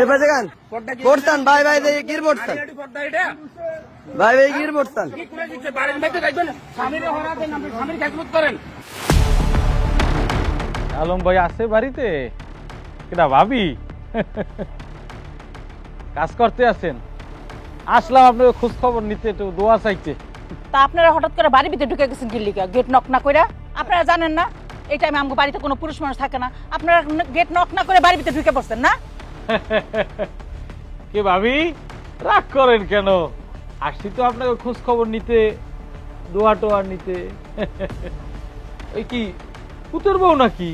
এই বাজে গান পড়তান ভাই ভাই গির পড়তান ভাই ভাই গির পড়তান। আলম ভাই আছে বাড়িতে? কেডা ভাবি? কাজ করতে আছেন? আসলাম আপনাকে খোঁজ খবর নিতে, একটু দোয়া চাইতে। তা আপনারা হঠাৎ করে বাড়ির ভিতরে ঢুকে গেছেন গিল্লিকা, গেট নক না কইরা? আপনারা জানেন না এই টাইমে আমগো বাড়িতে কোনো পুরুষ মানুষ থাকে না, আপনারা গেট নক না করে বাড়ির ভিতরে ঢুকে পড়ছেন না? কে ভাবি, রাগ করেন কেন? আসছি তো আপনাকে খোঁজ খবর নিতে, দোয়া টোয়া নিতে। ওই কি পুতুর বউ নাকি?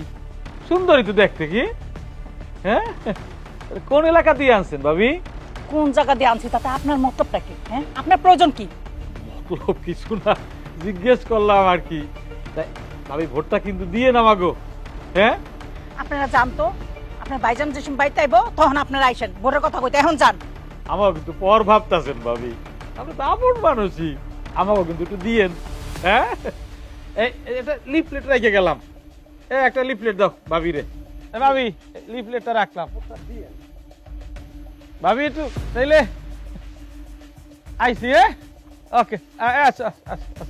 সুন্দরী তো দেখতে। কি হ্যাঁ, কোন এলাকা দিয়ে আনছেন ভাবি? কোন জায়গা দিয়ে আনছি তাতে আপনার মতলবটা কি? হ্যাঁ, আপনার প্রয়োজন কি? মতলব কিছু না, জিজ্ঞেস করলাম আর কি। তাই ভাবি ভোটটা কিন্তু দিয়ে নামাগো। হ্যাঁ, আপনারা জানতো আপনার ভাইজান যে সময় বাড়িতে আইবো তখন আপনারা আইসেন ভোটের কথা কইতে, এখন যান। আমার কিন্তু পর ভাবতাছেন ভাবি, আপনি তো আপন মানুষই, আমাকে কিন্তু একটু দিয়েন। হ্যাঁ, এটা লিফলেট রেখে গেলাম, একটা লিফলেট দাও ভাবি রে। ভাবি লিফলেটটা রাখলাম। ভাবি একটু তাইলে আইসি। ওকে, আচ্ছা আচ্ছা।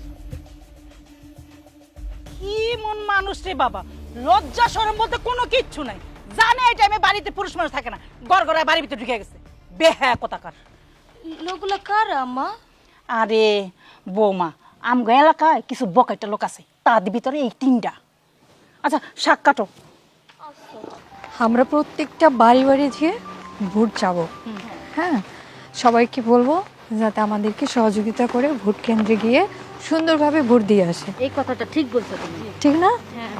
কি মন মানুষ রে বাবা, লজ্জা শরম বলতে কোনো কিচ্ছু নাই। জানে এই টাইমে বাড়িতে পুরুষ মানুষ থাকে না, গড়গড়ায় বাড়ির ভিতরে ঢুকে গেছে। বেহায়া কোথাকার লোকগুলো কারা আম্মা? আরে বৌমা, আমগো এলাকায় কিছু বকাইটা লোক আছে, তাদের ভিতরে এই তিনটা। আচ্ছা শাক কাটো। আমরা প্রত্যেকটা বাড়ি বাড়ি গিয়ে ভোট চাবো। হ্যাঁ, সবাইকে বলবো যাতে আমাদেরকে সহযোগিতা করে ভোট কেন্দ্রে গিয়ে সুন্দরভাবে ভোট দিয়ে আসে। এই কথাটা ঠিক বলছো তুমি। ঠিক না? হ্যাঁ,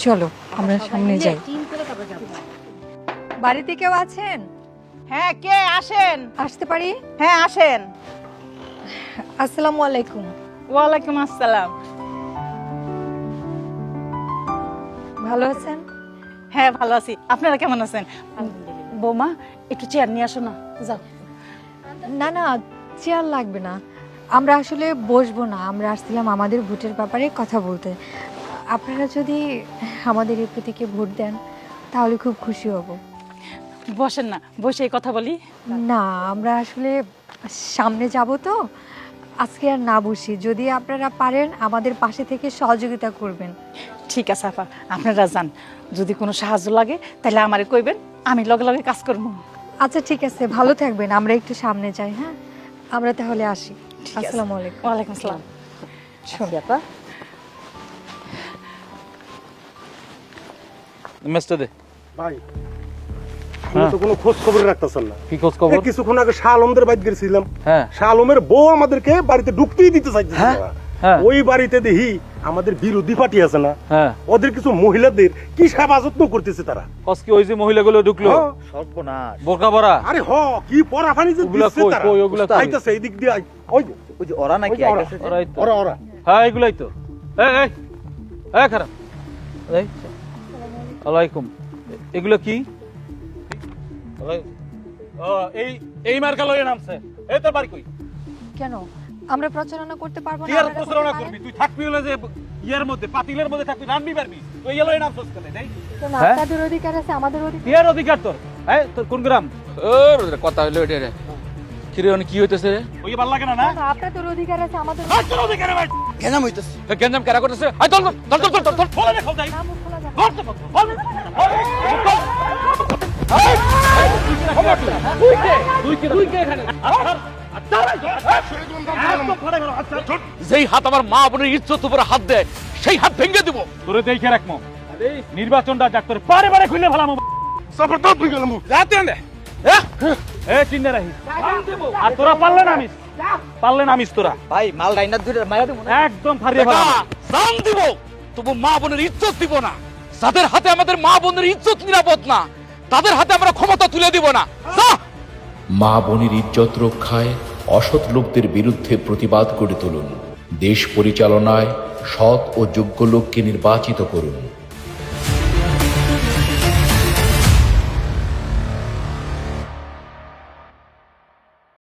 চলো আমরা সামনে যাই। টিম করে তারপর যাবো। বাড়িতে কেউ আছেন? হ্যাঁ, কে আসেন? আসতে পারি? হ্যাঁ আসেন। আসসালামু আলাইকুম। ওয়ালাইকুম আসসালাম। ভালো আছেন? হ্যাঁ ভালো আছি, আপনারা কেমন আছেন? বৌমা একটু চেয়ার নিয়ে আসো না, যাও। না না, চেয়ার লাগবে না, আমরা আসলে বসবো না, আমরা আসছিলাম আমাদের ভোটের ব্যাপারে কথা বলতে। আপনারা যদি আমাদের এই প্রতীকে ভোট দেন তাহলে খুব খুশি হব। বসেন না, বসে কথা বলি। না, আমরা আসলে সামনে যাব তো, আজকে আর না বসি। যদি আপনারা পারেন আমাদের পাশে থেকে সহযোগিতা করবেন। ঠিক আছে আপা, আপনারা যান, যদি কোনো সাহায্য লাগে তাহলে আমারে কইবেন, আমি লগে লগে কাজ করবো। আচ্ছা ঠিক আছে, ভালো থাকবেন, আমরা একটু সামনে যাই। হ্যাঁ, আমরা তাহলে আসি। ঠিক আছে। আসসালামু আলাইকুম। ওয়ালাইকুম আসসালাম। আচ্ছা, আপা মেসটা দে ভাই, আমি তো কোনো খোঁজ খবর রাখতেছেন না। কি খোঁজ খবর? কিছুক্ষণ আগে শাহ আলমদের বাড়িতে গেছিলাম। হ্যাঁ, শাহ আলমের বউ আমাদেরকে বাড়িতে ঢুকতেই দিতে চাইছে না। হ্যাঁ। ওই বাড়িতে দেখি আমাদের বিরোধী পার্টি আছে না, হ্যাঁ, ওদের কিছু মহিলাদের কি সেবা যত্ন করতেছে তারা। কসকি ওই যে মহিলাগুলো ঢুকলো সর্বনাশ। বোরকা পরা। আরে কি পরা ফানি যে ওগুলা দিচ্ছে কই, তারা। কই ওগুলা কই? আইতাছে এই দিক দিয়ে ওই যে ওরা নাকি আইতাছে। ওরাই তো। ওরা হ্যাঁ এগুলাই তো। এই খারাপ। এই ওয়ালাইকুম। এগুলো কি? ও এই মার্কা লয়ে নামছে। এই তোর বাড়ি কই? কেন আমরা প্রচারণা করতে পারবো না? কি আর প্রচারণা করবি? তুই থাকবি হলে যে ইয়ার মধ্যে, পাতিলের মধ্যে থাকবি, রানবি পারবি। তুই এলোই নামছস কেন? দেই কেন? আপনাদের অধিকার আছে, আমাদের অধিকার। কি আর অধিকার তোর? এই তোর কোন গ্রাম? কথা হইলো এটা রে। কিরে কি হইতেছে রে? ওই ভালো লাগে না না? কেন? আপনাদের অধিকার আছে, আমাদের তোর অধিকার ভাই। কেন হইতাছে? গেঞ্জাম কেরা করতেছে? আই চল চল। বলে দে খোদাই। নাম খোলা যাবে। ধর তো বল। তুই কে এখানে? যেই হাত আমার মা বোনের ইজ্জত উপরে হাত দেয় সেই হাত ভেঙে দিব। তোরে দেখে রাখমু। নির্বাচনটা যাক তোর পারে পারে খুলে ফেলাম। জবরদস্ত হয়ে গেলাম। রাতে আনে এ চিন্তা রাখি। আর তোরা পারলে না আমিস তোরা ভাই মাল ডাইনার ধরে মারা দেবো না। একদম ফারিয়ে ফেলাম। জান দিব তবু মা বোনের ইজ্জত দিব না। যাদের হাতে আমাদের মা বোনের ইজ্জত নিরাপদ না তাদের হাতে আমরা ক্ষমতা তুলে দিব না। মা বোনের ইজ্জত রক্ষায় অসৎ লোকদের বিরুদ্ধে প্রতিবাদ গড়ে তুলুন। দেশ পরিচালনায় সৎ ও যোগ্য লোককে নির্বাচিত করুন।